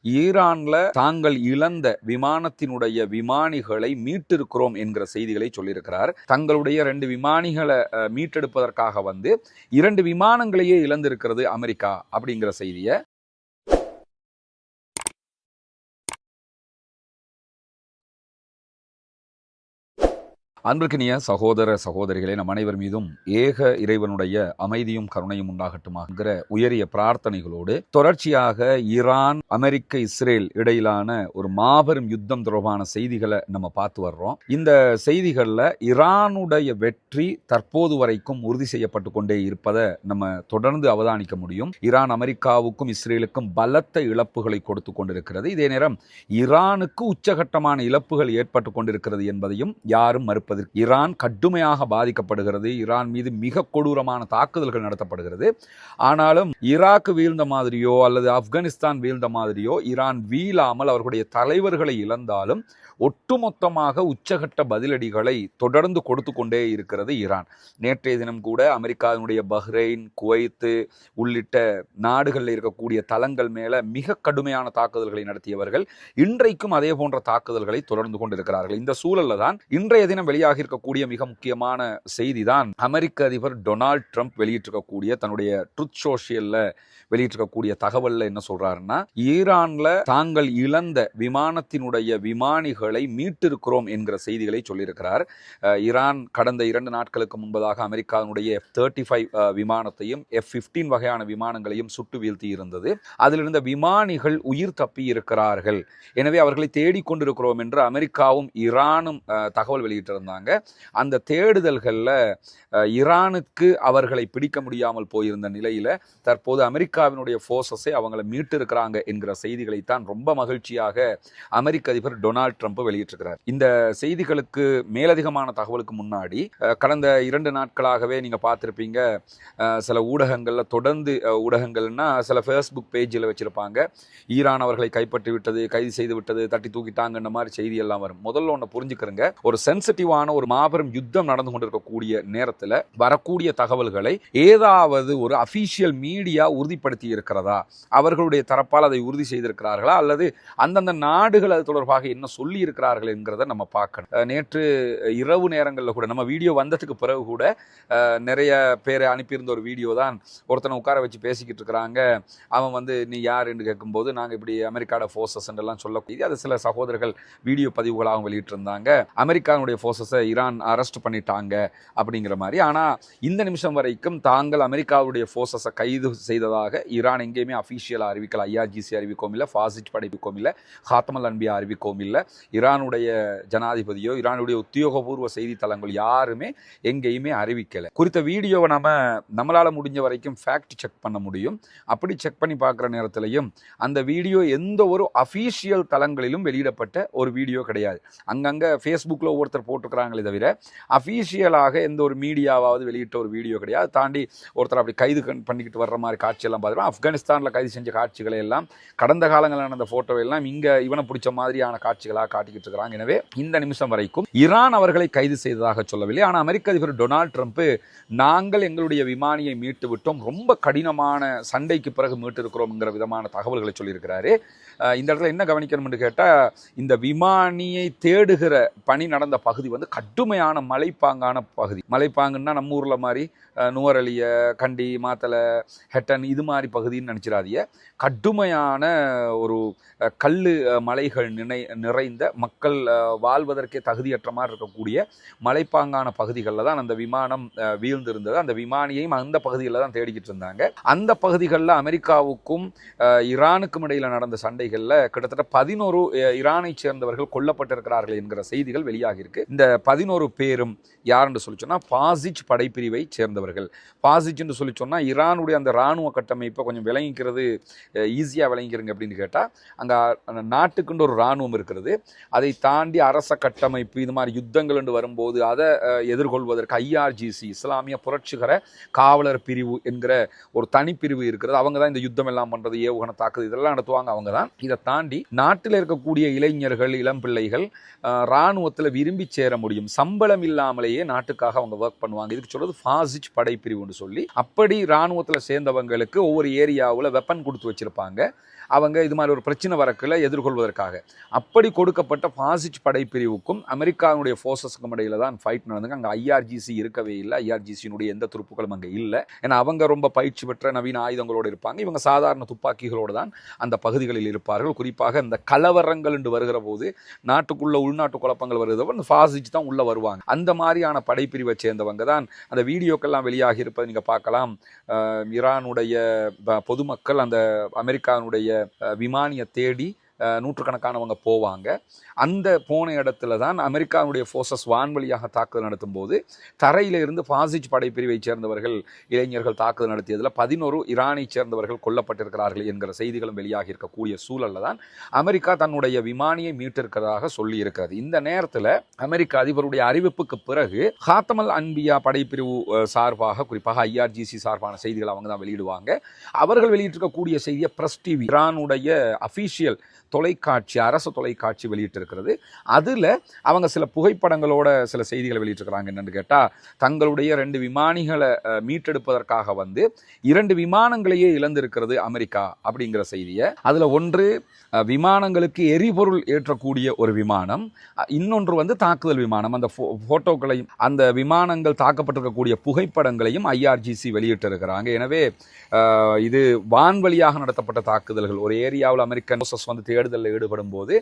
ஈரான்ல தாங்கள் இழந்த விமானத்தினுடைய விமானிகளை மீட்டிருக்கிறோம் என்கிற செய்திகளை சொல்லியிருக்கிறார். தங்களுடைய 2 விமானிகளை மீட்டெடுப்பதற்காக 2 விமானங்களையே இழந்திருக்கிறது அமெரிக்கா அப்படிங்கிற செய்தியை அன்பிற்கினிய சகோதர சகோதரிகளே, நம் அனைவர் மீதும் ஏக இறைவனுடைய அமைதியும் கருணையும் உண்டாகட்டுமாங்கிற உயரிய பிரார்த்தனைகளோடு தொடர்ச்சியாக ஈரான், அமெரிக்க, இஸ்ரேல் இடையிலான ஒரு மாபெரும் யுத்தம் தொடர்பான செய்திகளை நம்ம பார்த்து வர்றோம். இந்த செய்திகளில் ஈரானுடைய வெற்றி தற்போது வரைக்கும் உறுதி செய்யப்பட்டு கொண்டே இருப்பதை நம்ம தொடர்ந்து அவதானிக்க முடியும். ஈரான் அமெரிக்காவுக்கும் இஸ்ரேலுக்கும் பலத்த இழப்புகளை கொடுத்து கொண்டிருக்கிறது. இதே நேரம் ஈரானுக்கு உச்சகட்டமான இழப்புகள் ஏற்பட்டு கொண்டிருக்கிறது என்பதையும் யாரும் மறுப்பது. ஈரான் கடுமையாக பாதிக்கப்படுகிறது. ஈரான் மீது மிக கொடூரமான தாக்குதல்கள் நடத்தப்படுகிறது. ஆனாலும் ஈராக் வீழ்ந்த மாதிரியோ அல்லது ஆப்கானிஸ்தான் வீழ்ந்த மாதிரியோ ஈரான் வீழாமல் அவர்களுடைய தலைவர்களை இழந்தாலும் ஒட்டுமொத்தமாக உச்சகட்ட பதிலடிகளை தொடர்ந்து கொடுத்து கொண்டே இருக்கிறது ஈரான். நேற்றைய தினம் கூட அமெரிக்காவினுடைய பஹ்ரைன், குவைத்து உள்ளிட்ட நாடுகளில் இருக்கக்கூடிய தளங்கள் மேல மிக கடுமையான தாக்குதல்களை நடத்தியவர்கள் இன்றைக்கும் அதே போன்ற தாக்குதல்களை தொடர்ந்து கொண்டிருக்கிறார்கள். இந்த சூழல்ல தான் இன்றைய தினம் வெளியாகி இருக்கக்கூடிய மிக முக்கியமான செய்தி தான் அமெரிக்க அதிபர் டொனால்ட் ட்ரம்ப் வெளியிட்டிருக்கக்கூடிய தன்னுடைய ட்ரூத் சோஷியல்ல வெளியிட்டிருக்கக்கூடிய தகவல்ல என்ன சொல்றாருன்னா, ஈரான்ல தாங்கள் இழந்த விமானத்தினுடைய விமானிகளை மீட்டிருக்கிறோம் என்கிற செய்திகளை சொல்லியிருக்கிறார். ஈரான் கடந்த 2 நாட்களுக்கு முன்பதாக அமெரிக்காவுடைய F-35 விமானத்தையும் F-15 வகையான விமானங்களையும் சுட்டு வீழ்த்தி இருந்தது. அதில் இருந்த விமானிகள் உயிர் தப்பி இருக்கிறார்கள், எனவே அவர்களை தேடிக்கொண்டிருக்கிறோம் என்று அமெரிக்காவும் ஈரானும் தகவல் வெளியிட்டிருந்தாங்க. அந்த தேடுதல்கள்ல ஈரானுக்கு அவர்களை பிடிக்க முடியாமல் போயிருந்த நிலையில தற்போது அமெரிக்காவினுடைய போர்சஸை அவங்களை மீட்டு இருக்கிறாங்க என்கிற செய்திகளை தான் ரொம்ப மகிழ்ச்சியாக அமெரிக்க அதிபர் டொனால்ட் ட்ரம்ப் வெளியிட்டிருக்கிறார். இந்த செய்திகளுக்கு மேலதிகமான தகவலுக்கு முன்னாடி கடந்த 2 நாட்களாகவே நீங்க பார்த்திருப்பீங்க, சில ஊடகங்கள்ல தொடர்ந்து ஊடகங்கள்னா சில ஃபேஸ்புக் பேஜில் வச்சிருப்பாங்க, ஈரான் அவர்களை கைப்பற்றி விட்டது, கைது செய்து விட்டது, தட்டி தூக்கிட்டாங்கன்ற மாதிரி செய்தி எல்லாம் வரும். முதல்ல ஒன்று புரிஞ்சுக்கிறங்க, ஒரு சென்சிட்டிவான ஒரு மாபெரும் யுத்தம் நடந்து கொண்டிருக்கக்கூடிய நேரத்தில் வரக்கூடிய தகவல்களை ஏதாவது ஒரு அபிஷியல் மீடியா உறுதிப்படுத்தி இருக்கிறதா, அவர்களுடைய தரப்பால் அதை உறுதி செய்திருக்கிறார்களா, அல்லது அந்தந்த நாடுகள் அது தொடர்பாக என்ன சொல்லி இருக்கிறார்கள் என்கிறத நம்ம பார்க்கணும். நேற்று இரவு நேரங்களில் கூட நம்ம வீடியோ வந்ததுக்கு பிறகு கூட நிறைய பேரை அனுப்பியிருந்த ஒரு வீடியோ தான், ஒருத்தனை உட்கார வச்சு பேசிக்கிட்டு இருக்கிறாங்க. அவன் நீ யார் என்று கேட்கும்போது நாங்கள் இப்படி அமெரிக்காவோட ஃபோர்ஸஸ் எல்லாம் சொல்லக்கூடிய அது சில சகோதரர்கள் வீடியோ பதிவுகளாகவும் வெளியிட்டிருந்தாங்க. அமெரிக்காவுடைய ஃபோர்ஸஸை ஈரான் அரெஸ்ட் பண்ணிட்டாங்க அப்படிங்கிற மாதிரி. ஆனால் இந்த நிமிஷம் வரைக்கும் தாங்கள் அமெரிக்காவுடைய ஃபோர்ஸஸை கைது செய்ததாக ஈரான் எங்கேயுமே அஃபீஷியலாக அறிவிக்கல. IRGC அறிவிக்கவும் இல்லை, ஃபாசிட் படைப்புக்கும் இல்லை, ஹாத்தமல் அன்பியா அறிவிக்கவும் இல்லை. ஈரானுடைய ஜனாதிபதியோ ஈரானுடைய உத்தியோகபூர்வ செய்தித்தளங்கள் யாருமே எங்கேயுமே அறிவிக்கலை. குறித்த வீடியோவை நம்மளால் முடிஞ்ச வரைக்கும் ஃபேக்ட் செக் பண்ண முடியும். அப்படி செக் பண்ணி பார்க்குற நேரத்திலையும் அந்த வீடியோ எந்த ஒரு அஃபீஷியல் தளங்களிலும் வெளியிடப்பட்ட ஒரு வீடியோ கிடையாது. அங்கங்கே ஃபேஸ்புக்கில் ஒவ்வொருத்தர் போட்டுக்கிறாங்களே தவிர அஃபீஷியலாக எந்த ஒரு மீடியாவாவது வெளியிட்ட ஒரு வீடியோ கிடையாது. தாண்டி ஒருத்தர் அப்படி கைது பண்ணிக்கிட்டு வர்ற மாதிரி காட்சியெல்லாம் பார்த்துருவோம். ஆப்கானிஸ்தானில் கைது செஞ்ச காட்சிகளை எல்லாம், கடந்த காலங்களில் அந்த ஃபோட்டோவை எல்லாம் இங்கே இவனை பிடிச்ச மாதிரியான காட்சிகளாக காட்டிக்கிட்டு இருக்கிறாங்க. எனவே இந்த நிமிஷம் வரைக்கும் ஈரான் அவர்களை கைது செய்ததாக சொல்லவில்லை. ஆனால் அமெரிக்க அதிபர் டொனால்ட் ட்ரம்ப் நாங்கள் எங்களுடைய விமானியை மீட்டு விட்டோம், ரொம்ப கடினமான சண்டைக்கு பிறகு மீட்டு இருக்கிறோம்ங்கிற விதமான தகவல்களை சொல்லியிருக்கிறாரு. இந்த இடத்துல என்ன கவனிக்கணும் என்று கேட்டால், இந்த விமானியை தேடுகிற பணி நடந்த பகுதி கடுமையான மலைப்பாங்கான பகுதி. மலைப்பாங்குன்னா நம்ம ஊரில் மாதிரி நுவரலிய, கண்டி, மாத்தலை, ஹெட்டன் இது மாதிரி பகுதின்னு நினச்சிடாதீங்க. கடுமையான ஒரு கல் மலைகள் நிறைந்த மக்கள் வாழ்வதற்கே தகுதியற்ற மாதிரி இருக்கக்கூடிய மலைப்பாங்கான பகுதிகளில் தான் அந்த விமானம் வீழ்ந்திருந்தது. அந்த விமானியையும் அந்த பகுதிகளில் தான் தேடிக்கிட்டு இருந்தாங்க. அந்த பகுதிகளில் அமெரிக்காவுக்கும் ஈரானுக்கும் இடையில் நடந்த சண்டைகளில் கிட்டத்தட்ட 11 ஈரானை சேர்ந்தவர்கள் கொல்லப்பட்டிருக்கிறார்கள் என்கிற செய்திகள் வெளியாகியிருக்கு. இந்த 11 பேரும் யாருன்னு சொல்லி சொன்னால் பாசிச் படைப்பிரிவை சேர்ந்தவர்கள். பாசிச் என்று சொல்லி சொன்னால் ஈரானுடைய அந்த இராணுவ கட்டமைப்பை கொஞ்சம் விளங்கிக்கிறது ஈஸியாக விளங்கிக்கிறங்க அப்படின்னு கேட்டால், அங்கே நாட்டுக்குண்டு ஒரு இராணுவம் இருக்கிறது. அதை தாண்டி அரச கட்டமைப்பு, இது மாதிரி யுத்தங்கள் என்று வரும்போது அதை எதிர்கொள்வதற்கு IRGC, இஸ்லாமிய புரட்சிகர காவலர் பிரிவு என்கிற ஒரு தனிப்பிரிவு இருக்கிறது. அவங்க தான் இந்த யுத்தம் எல்லாம் பண்ணுறது, ஏவுகணை தாக்குது இதெல்லாம் நடத்துவாங்க. அவங்க தான். இதை தாண்டி நாட்டில் இருக்கக்கூடிய இளைஞர்கள், இளம் பிள்ளைகள் இராணுவத்தில் விரும்பி சேர முடியும், சம்பளம் இல்லாமலேயே நாட்டுக்காக அவங்க ஒர்க் பண்ணுவாங்க. இதுக்கு சொல்றது ஃபாசிச் படைப்பிரிவுன்னு சொல்லி. அப்படி இராணுவத்தில் சேர்ந்தவங்களுக்கு ஒவ்வொரு ஏரியாவில் வெப்பன் கொடுத்து வச்சிருப்பாங்க. அவங்க இது மாதிரி ஒரு பிரச்சனை வரக்கில் எதிர்கொள்வதற்காக. அப்படி கொடுக்கப்பட்ட பாசிச் படைப்பிரிவுக்கும் அமெரிக்காவுடைய ஃபோர்ஸஸுக்கும் இடையில தான் ஃபைட் நடந்துங்க. அங்கே ஐஆர்ஜிசி இருக்கவே இல்லை. ஐஆர்ஜிசியினுடைய எந்த துருப்புகளும் அங்கே இல்லை. ஏன்னா அவங்க ரொம்ப பயிற்சி பெற்ற நவீன ஆயுதங்களோடு இருப்பாங்க. இவங்க சாதாரண துப்பாக்கிகளோடு தான் அந்த பகுதிகளில் இருப்பார்கள். குறிப்பாக இந்த கலவரங்கள் என்று வருகிற போது, நாட்டுக்குள்ள உள்நாட்டு குழப்பங்கள் வருகிறப்ப இந்த பாசிச் தான் உள்ள வருவாங்க. அந்த மாதிரியான படைப்பிரிவை சேர்ந்தவங்க தான். அந்த வீடியோக்கெல்லாம் வெளியாகி இருப்பதை நீங்க பார்க்கலாம். ஈரானுடைய பொதுமக்கள் அந்த அமெரிக்காவுடைய விமானியை தேடி நூற்றுக்கணக்கானவங்க போவாங்க. அந்த போன இடத்துல தான் அமெரிக்காவுடைய ஃபோர்ஸஸ் வான்வழியாக தாக்குதல் நடத்தும் போது தரையிலிருந்து பாசிச் படைப்பிரிவை சேர்ந்தவர்கள் இளைஞர்கள் தாக்குதல் நடத்தியதில் 11 ஈரானை சேர்ந்தவர்கள் கொல்லப்பட்டிருக்கிறார்கள் என்கிற செய்திகளும் வெளியாகி இருக்கக்கூடிய சூழலில் தான் அமெரிக்கா தன்னுடைய விமானியை மீட்டிருக்கிறதாக சொல்லி இருக்கிறது. இந்த நேரத்தில் அமெரிக்க அதிபருடைய அறிவிப்புக்கு பிறகு ஹாத்தமல் அன்பியா படைப்பிரிவு சார்பாக, குறிப்பாக ஐஆர்ஜிசி சார்பான செய்திகள் அவங்க தான் வெளியிடுவாங்க. அவர்கள் வெளியிட்டிருக்கக்கூடிய செய்தியை பிரஸ் டிவி, ஈரானுடைய அஃபீஷியல் தொலைக்காட்சி, அரசு தொலைக்காட்சி வெளியிட்டிருக்கிறது. அதில் அவங்க சில புகைப்படங்களோட சில செய்திகளை வெளியிட்டிருக்கிறாங்க. என்னென்னு கேட்டால், தங்களுடைய 2 விமானிகளை மீட்டெடுப்பதற்காக 2 விமானங்களையே இழந்திருக்கிறது அமெரிக்கா அப்படிங்கிற செய்தியை. அதில் ஒன்று விமானங்களுக்கு எரிபொருள் ஏற்றக்கூடிய ஒரு விமானம், இன்னொன்று தாக்குதல் விமானம். அந்த போட்டோக்களையும் அந்த விமானங்கள் தாக்கப்பட்டிருக்கக்கூடிய புகைப்படங்களையும் ஐஆர்ஜிசி வெளியிட்டிருக்கிறாங்க. எனவே இது வான்வழியாக நடத்தப்பட்ட தாக்குதல்கள். ஒரு ஏரியாவில் அமெரிக்கன் ஃபோர்ஸஸ் தேடுதலில் ஈடுபடும் போது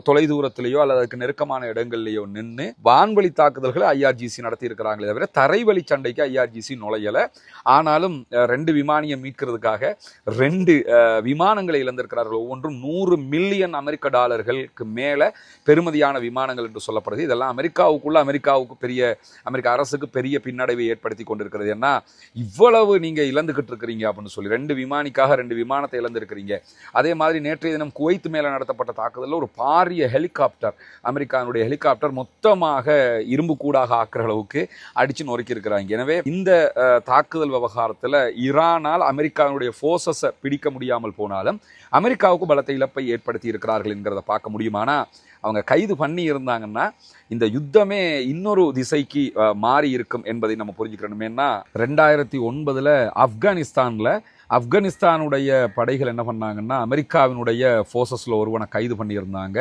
தொலைதூரத்திலேயோ அல்லது அதுக்கு நெருக்கமான இடங்கள்லையோ நின்று வான்வழி தாக்குதல்களை ஐஆர்ஜிசி நடத்தி இருக்கிறாங்களே தவிர தரைவழி சண்டைக்கு ஐஆர்ஜிசி நுழையலை. ஆனாலும் 2 விமானியை மீட்கிறதுக்காக 2 விமானங்களை இழந்திருக்கிறார்கள். ஒவ்வொன்றும் $100 மில்லியன் அமெரிக்க மேலே பெருமதியான விமானங்கள் என்று சொல்லப்படுது. இதெல்லாம் அமெரிக்காவுக்கு அமெரிக்க அரசுக்கு பெரிய பின்னடைவை ஏற்படுத்தி கொண்டிருக்கிறது. ஏன்னா இவ்வளவு நீங்க இழந்துகிட்டு இருக்கிறீங்க அப்படின்னு சொல்லி 2 விமானிக்காக 2 விமானத்தை இழந்திருக்கிறீங்க. அதே மாதிரி நேற்றைய தினம் குவைத் மேல நடத்தப்பட்ட தாக்குதலில் ஒரு பாரிய ஹெலிகாப்டர், அமெரிக்காவுடைய ஹெலிகாப்டர் மொத்தமாக இரும்பு கூடாக ஆக்குற அளவுக்கு அடிச்சு நொறுக்கி இருக்கிறாங்க. எனவே இந்த தாக்குதல் விவகாரத்தில் ஈரானால் அமெரிக்காவுடைய ஃபோர்ஸஸை பிடிக்க முடியாமல் போனாலும் அமெரிக்காவுக்கு பலத்த இழப்பை ஏற்படுத்தி இருக்கிறார்கள் என்கிறத பார்க்க முடியுமானா, அவங்க கைது பண்ணி இருந்தாங்கன்னா இந்த யுத்தமே இன்னொரு திசைக்கு மாறி இருக்கும் என்பதை நம்ம புரிஞ்சுக்கணும். ஏன்னா 2009 ஆப்கானிஸ்தானுடைய படைகள் என்ன பண்ணாங்கன்னா, அமெரிக்காவினுடைய ஃபோர்ஸஸில் ஒருவனை கைது பண்ணியிருந்தாங்க.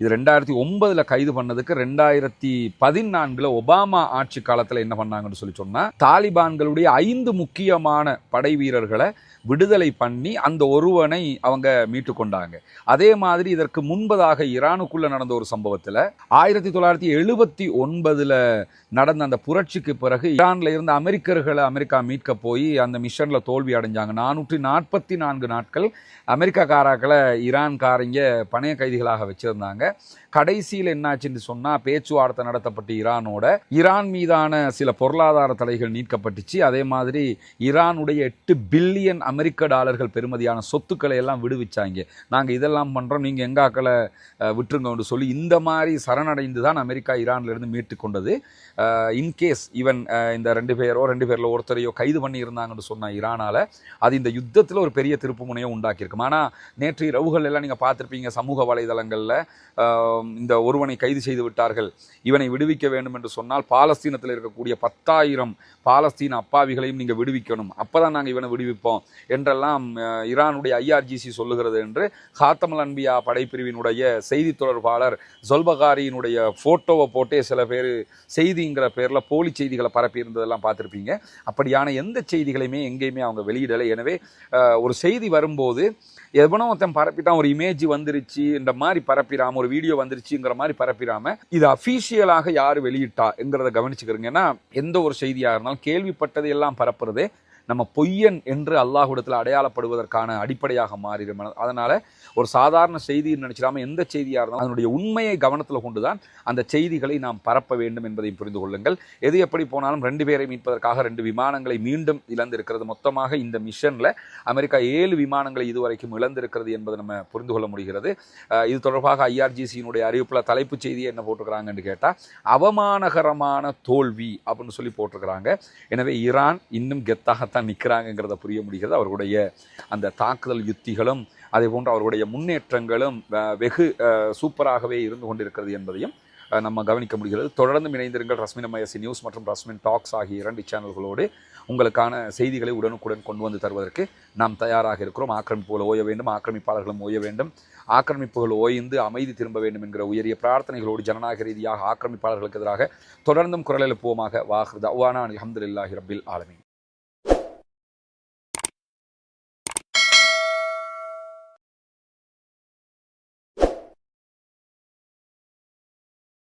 இது 2009 கைது பண்ணதுக்கு 2014 ஒபாமா ஆட்சி காலத்தில் என்ன பண்ணாங்கன்னு சொல்லி சொன்னால், தாலிபான்களுடைய 5 முக்கியமான படை வீரர்களை விடுதலை பண்ணி அந்த ஒருவனை அவங்க மீட்டு கொண்டாங்க. அதே மாதிரி இதற்கு முன்பதாக ஈரானுக்குள்ள நடந்த ஒரு சம்பவத்தில் 1979 நடந்த அந்த புரட்சிக்கு பிறகு ஈரான்ல இருந்த அமெரிக்கா மீட்க போய் அந்த மிஷன்ல தோல்வி அடைஞ்சாங்க. 444 நாட்கள் அமெரிக்காக்காராக்களை ஈரான்காரங்க பணைய கைதிகளாக வச்சிருந்தாங்க. கடைசியில் என்னாச்சுன்னு சொன்னா, பேச்சுவார்த்தை நடத்தப்பட்டு ஈரான் மீதான சில பொருளாதார தடைகள் நீக்கப்பட்டுச்சு. அதே மாதிரி ஈரானுடைய $8 பில்லியன் அமெரிக்க பெறுமதியான சொத்துக்களை எல்லாம் விடுவிச்சாங்க. நாங்க இதெல்லாம் பண்றோம், நீங்க எங்க ஆக்களை விட்டுருங்கன்னு சொல்லி இந்த மாதிரி சரணடைந்து தான் அமெரிக்கா ஈரான்ல இருந்து மீட்டு கொண்டது. இன்கேஸ் ஈவன் இந்த 2 பேர்ல ஒருத்தரையோ கைது பண்ணி இருந்தாங்கன்னு சொன்ன ஈரானால அது இந்த யுத்தத்தில் ஒரு பெரிய திருப்பு முனையை உண்டாக்கியிருக்கும். ஆனால் நேற்று இரவுகள் எல்லாம் நீங்கள் பார்த்துருப்பீங்க சமூக வலைதளங்களில், இந்த ஒருவனை கைது செய்து விட்டார்கள், இவனை விடுவிக்க வேண்டும் என்று சொன்னால் பாலஸ்தீனத்தில் இருக்கக்கூடிய 10,000 பாலஸ்தீன அப்பாவிகளையும் நீங்கள் விடுவிக்கணும், அப்போதான் நாங்கள் இவனை விடுவிப்போம் என்றெல்லாம் ஈரானுடைய ஐஆர்ஜிசி சொல்லுகிறது என்று ஹாத்தமல் அன்பியா படைப்பிரிவினுடைய செய்தி தொடர்பாளர் ஜொல்பகாரியினுடைய ஃபோட்டோவை போட்டே சில பேர் செய்திங்கிற பேரில் போலி செய்திகளை பரப்பி இருந்ததெல்லாம் பார்த்துருப்பீங்க. அப்படியான எந்த செய்திகளையுமே எங்கேயுமே அவங்க வெளியிடலை. எனவே ஒரு செய்தி வரும்போது எவனோ ஒருத்தன் பரப்பிட்டான், ஒரு இமேஜ் வந்துருச்சு இந்த மாதிரி பரப்பிடாம, ஒரு வீடியோ வந்துருச்சுங்கிற மாதிரி பரப்பிடாம இது அஃபீஷியலாக யார் வெளியிட்டா என்கிறத கவனிச்சுக்கிறீங்க. ஏன்னா எந்த ஒரு செய்தியாக இருந்தாலும் கேள்விப்பட்டதை எல்லாம் பரப்புறதே நம்ம பொய்யன் என்று அல்லாஹ்விடத்தில் அடையாளப்படுவதற்கான அடிப்படையாக மாறிடும். அதனால ஒரு சாதாரண செய்தின்னு நினைச்சிடாம எந்த செய்தியாக இருந்தாலும் அதனுடைய உண்மையை கவனத்தில் கொண்டுதான் அந்த செய்திகளை நாம் பரப்ப வேண்டும் என்பதை புரிந்து கொள்ளுங்கள். எது எப்படி போனாலும் 2 பேரை மீட்பதற்காக 2 விமானங்களை மீண்டும் இழந்திருக்கிறது. மொத்தமாக இந்த மிஷன்ல அமெரிக்கா 7 விமானங்களை இதுவரைக்கும் இழந்திருக்கிறது என்பதை நம்ம புரிந்து கொள்ள முடிகிறது. இது தொடர்பாக ஐஆர்ஜிசியினுடைய அறிவிப்பில் தலைப்புச் செய்தியை என்ன போட்டிருக்கிறாங்கன்னு கேட்டால், அவமானகரமான தோல்வி அப்படின்னு சொல்லி போட்டிருக்கிறாங்க. எனவே ஈரான் இன்னும் கெத்தாக நிற்கிறாங்கிறத புரிய முடிகிறது. அவர்களுடைய அந்த தாக்குதல் யுத்திகளும் அதே போன்று அவர்களுடைய முன்னேற்றங்களும் வெகு சூப்பராகவே இருந்து கொண்டிருக்கிறது என்பதையும் நம்ம கவனிக்க முடிகிறது. தொடர்ந்து இணைந்திருங்கள் ரஸ்மின் MISC நியூஸ் மற்றும் ரஸ்மின் டாக்ஸ் ஆகிய 2 சேனல்களோடு. உங்களுக்கான செய்திகளை உடனுக்குடன் கொண்டு வந்து தருவதற்கு நாம் தயாராக இருக்கிறோம். ஆக்கிரமிப்புகள் ஓய வேண்டும், ஆக்கிரமிப்பாளர்களும் ஓய வேண்டும், ஆக்கிரமிப்புகள் ஓய்ந்து அமைதி திரும்ப வேண்டும் என்கிற உயரிய பிரார்த்தனைகளோடு ஜனநாயக ரீதியாக ஆக்கிரமிப்பாளர்களுக்கு எதிராக தொடர்ந்தும் குரல் எழுப்புவோமாக. வாஹிர் தஅவானா அல்ஹம்துலில்லாஹி ரப்பில் ஆலமீன்.